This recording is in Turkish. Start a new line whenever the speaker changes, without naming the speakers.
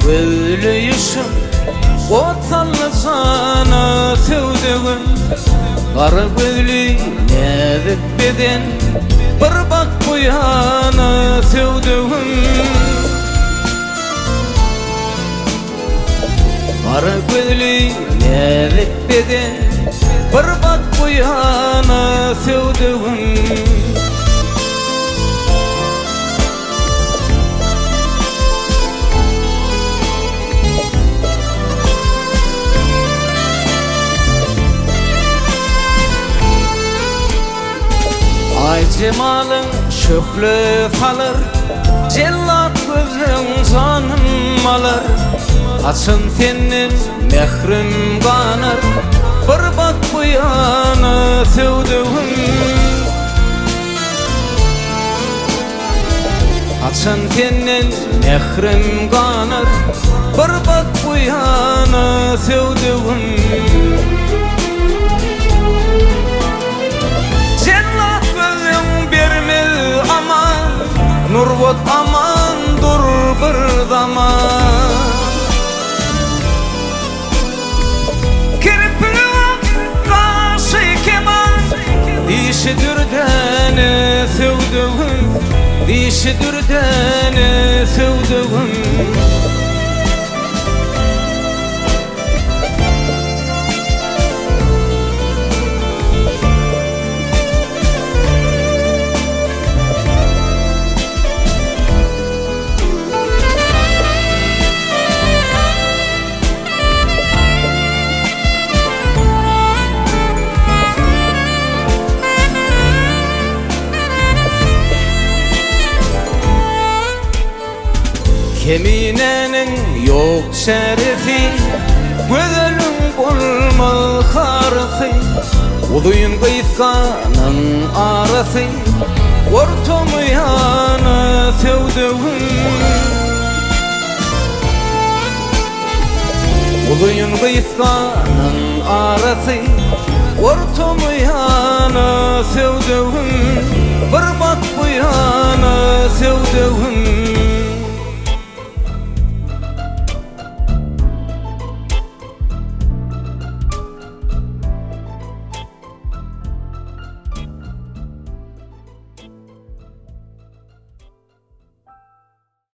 Öyleyişim otallı sana sevdiğim Kara gözlü nezik beden bir bak bu yana sevdiğim Kara gözlü nezik beden bir bak bu yana sevdiğim Ay cemalın şöklü falır Cellat gözün canım alır Açın senin mehrim kanır Bir bak bu yana sevdiğim Açın senin mehrim kanır Bir bak bu yana sevdiğim Nurvat aman dur bir zaman Kirpili kaşı keman Dişi dürdeni sevdiğim Dişi dürdeni sevdiğim Keminenin yok şerefi Gözölün bulma harfi Uduyun kıyıskanın arası Ortamı yana sevdiğim Uduyun kıyıskanın arası Ortamı yana sevdiğim Bir bak bu yana sevdiğim